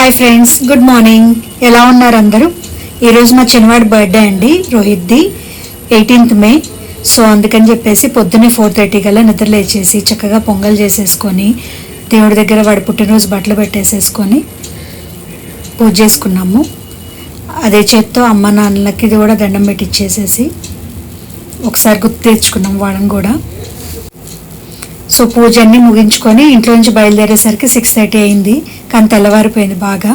Hi friends, good morning. ఎలా ఉన్నారు అందరూ? ఈరోజు మా చిన్నవాడి బర్త్డే అండి, రోహిత్ది 18th మే. సో అందుకని చెప్పేసి పొద్దున్నే 4:30 కల్లా నిద్ర లేచేసి చక్కగా పొంగల్ చేసేసుకొని దేవుడి దగ్గర వాడి పుట్టినరోజు బట్టలు పెట్టేసేసుకొని పూజ చేసుకున్నాము. అదే చేత్తో అమ్మ నాన్నలకి ఇది కూడా దండం పెట్టిచ్చేసేసి ఒకసారి గుర్తు తెచ్చుకున్నాము వాళ్ళని కూడా. సో పూజ అన్నీ ముగించుకొని ఇంట్లో నుంచి బయలుదేరేసరికి 6:30 అయింది, కానీ తెల్లవారిపోయింది బాగా.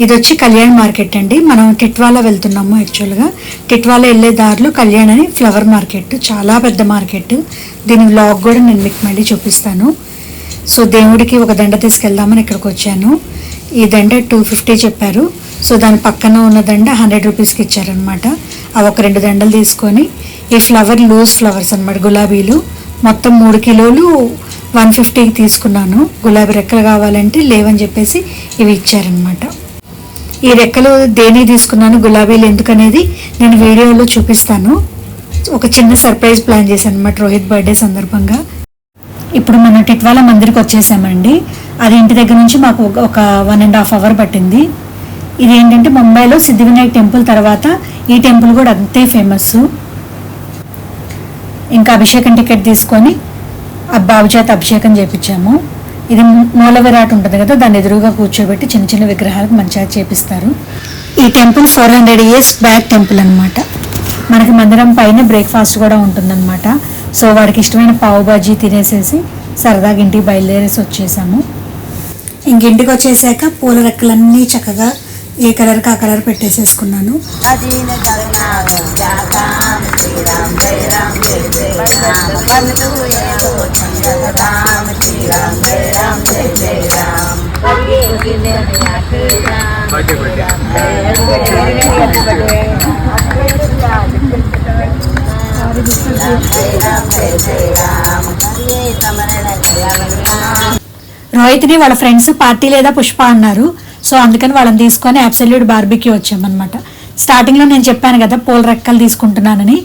ఇది వచ్చి కళ్యాణ్ మార్కెట్ అండి. మనం టిట్వాలా వెళ్తున్నాము. యాక్చువల్గా టిట్వాలా వెళ్ళే దారిలో కళ్యాణ్ అని ఫ్లవర్ మార్కెట్, చాలా పెద్ద మార్కెట్. దీని వ్లాగ్ కూడా నేను మీకు మళ్ళీ చూపిస్తాను. సో దేవుడికి ఒక దండ తీసుకెళ్దామని ఇక్కడికి వచ్చాను. ఈ దండ 250 చెప్పారు. సో దాని పక్కన ఉన్న దండ 100 రూపీస్కి ఇచ్చారనమాట. అవి ఒక 2 దండలు తీసుకొని, ఈ ఫ్లవర్ లూజ్ ఫ్లవర్స్ అనమాట, గులాబీలు మొత్తం 3 కిలోలు 150కి తీసుకున్నాను. గులాబీ రెక్కలు కావాలంటే లేవని చెప్పేసి ఇవి ఇచ్చారనమాట. ఈ రెక్కలు దేనికి తీసుకున్నాను, గులాబీలు ఎందుకనేది నేను వీడియోలో చూపిస్తాను. ఒక చిన్న సర్ప్రైజ్ ప్లాన్ చేశాను అనమాట రోహిత్ బర్త్డే సందర్భంగా. ఇప్పుడు మనం టిట్వాలా మందిర్కి వచ్చేసామండి. అది ఇంటి దగ్గర నుంచి మాకు ఒక 1.5 అవర్ పట్టింది. ఇది ఏంటంటే ముంబైలో సిద్ధివినాయక్ టెంపుల్ తర్వాత ఈ టెంపుల్ కూడా అంతే ఫేమస్. ఇంకా అభిషేకం టికెట్ తీసుకొని ఆ బాబు చేత అభిషేకం చేయించాము. ఇది మూల విరాట్ ఉంటుంది కదా, దాన్ని ఎదురుగా కూర్చోబెట్టి చిన్న చిన్న విగ్రహాలకు మంచిగా చేపిస్తారు. ఈ టెంపుల్ 400 years బ్యాక్ టెంపుల్ అనమాట. మనకి మందిరం పైన బ్రేక్ఫాస్ట్ కూడా ఉంటుందన్నమాట. సో వాడికి ఇష్టమైన పావు బాజీ తినేసేసి సరదాగా ఇంటికి బయలుదేరేసి వచ్చేసాము. ఇంటికి వచ్చేసాక పూల రెక్కలన్నీ చక్కగా ఏ కలర్కి ఆ కలర్ పెట్టేసేసుకున్నాను. రోహిత్ని వాళ్ళ ఫ్రెండ్స్ పార్టీ లేదా పుష్ప అన్నారు. సో అందుకని వాళ్ళని తీసుకొని అబ్సల్యూట్ బార్బీక్యూ వచ్చామన్నమాట. స్టార్టింగ్లో నేను చెప్పాను కదా పూల రెక్కలు తీసుకుంటున్నానని,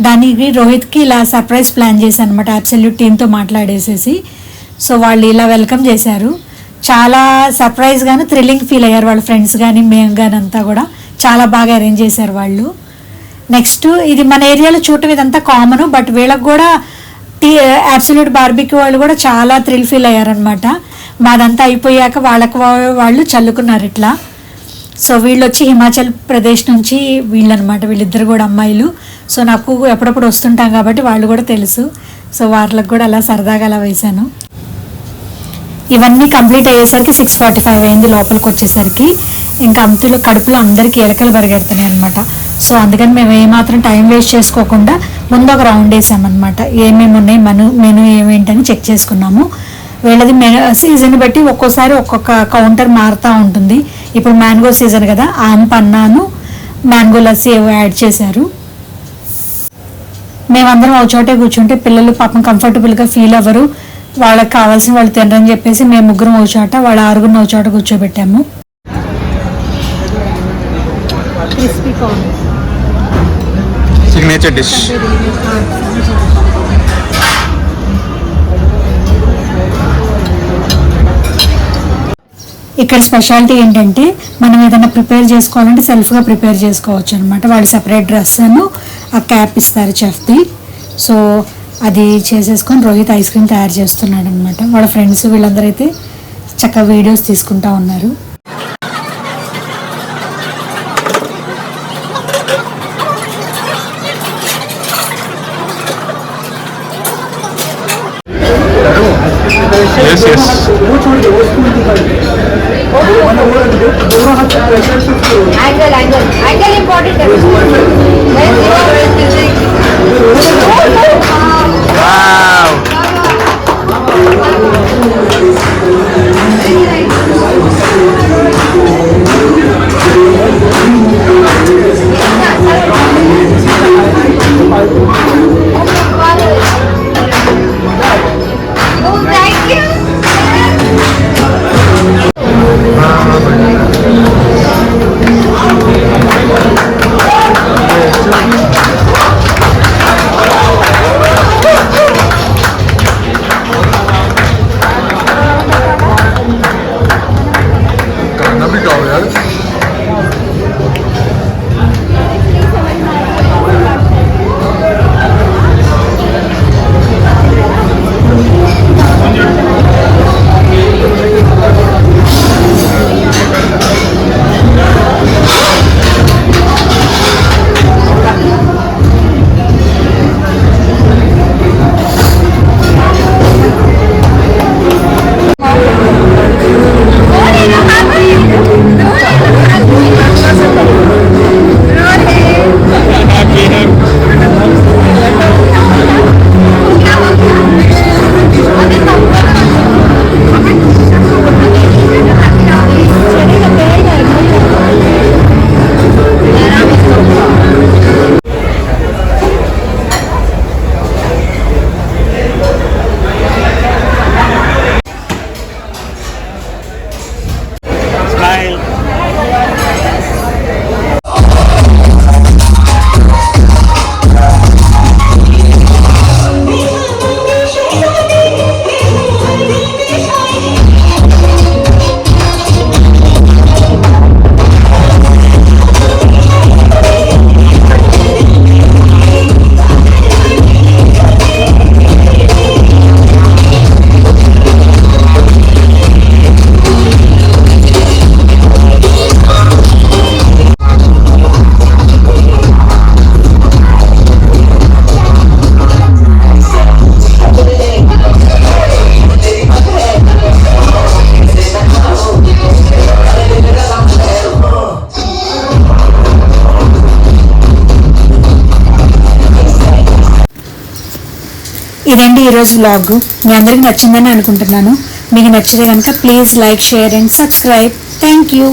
దానికి రోహిత్కి ఇలా సర్ప్రైజ్ ప్లాన్ చేశాను అనమాట అబ్సల్యూట్ టీమ్తో మాట్లాడేసేసి. సో వాళ్ళు ఇలా వెల్కమ్ చేశారు. చాలా సర్ప్రైజ్గాను థ్రిల్లింగ్ ఫీల్ అయ్యారు వాళ్ళ ఫ్రెండ్స్ కానీ మేము కానీ అంతా కూడా చాలా బాగా అరేంజ్ చేశారు వాళ్ళు. నెక్స్ట్ ఇది మన ఏరియాలో చూడటం ఇదంతా కామన్, బట్ వీళ్ళకి కూడా అబ్సల్యూట్ బార్బీక్యూ వాళ్ళు కూడా చాలా థ్రిల్ ఫీల్ అయ్యారనమాట. మాదంతా అయిపోయాక వాళ్ళు చల్లుకున్నారు ఇట్లా. సో వీళ్ళు వచ్చి హిమాచల్ ప్రదేశ్ నుంచి వీళ్ళనమాట, వీళ్ళిద్దరు కూడా అమ్మాయిలు. సో నాకు ఎప్పుడప్పుడు వస్తుంటాం కాబట్టి వాళ్ళు కూడా తెలుసు. సో వాళ్ళకి కూడా అలా సరదాగా అలా వేశాను. ఇవన్నీ కంప్లీట్ అయ్యేసరికి 6:45 అయింది లోపలికి వచ్చేసరికి. ఇంకా అంతులు కడుపులో అందరికీ ఎలకలు పరిగెడుతున్నాయి అనమాట. సో అందుకని మేము ఏమాత్రం టైం వేస్ట్ చేసుకోకుండా ముందు ఒక రౌండ్ వేసామన్నమాట. ఏమేమి ఉన్నాయి మెను ఏమేంటని చెక్ చేసుకున్నాము. వీళ్ళది సీజన్ బట్టి ఒక్కోసారి ఒక్కొక్క కౌంటర్ మారుతూ ఉంటుంది. ఇప్పుడు మ్యాంగో సీజన్ కదా, ఆమ్ పన్నాను మ్యాంగో లస్సీ ఏవో యాడ్ చేశారు. మేమందరం ఒక చోటే కూర్చుంటే పిల్లలు పాపం కంఫర్టబుల్గా ఫీల్ అవ్వరు, వాళ్ళకి కావాల్సిన వాళ్ళు తినరని చెప్పేసి మేము ముగ్గురం ఒక చోట, వాళ్ళ 6 ఒక చోట కూర్చోబెట్టాము. Signature dish. ఇక్కడ స్పెషాలిటీ ఏంటంటే మనం ఏదైనా ప్రిపేర్ చేసుకోవాలంటే సెల్ఫ్గా ప్రిపేర్ చేసుకోవచ్చు అనమాట. వాళ్ళు సెపరేట్ డ్రెస్ అను ఆ క్యాప్ ఇస్తారు చెఫ్ది. సో అది చేసేసుకొని రోహిత్ ఐస్ క్రీమ్ తయారు చేస్తున్నాడు అనమాట. వాళ్ళ ఫ్రెండ్స్ వీళ్ళందరూ అయితే చక్కగా వీడియోస్ తీసుకుంటా ఉన్నారు. Yes, yes. Angle important. Wow. ఇదండి ఈరోజు వ్లాగ్. మీ అందరికి నచ్చిందని అనుకుంటున్నాను. మీకు నచ్చితే కనుక please like, share and subscribe. Thank you.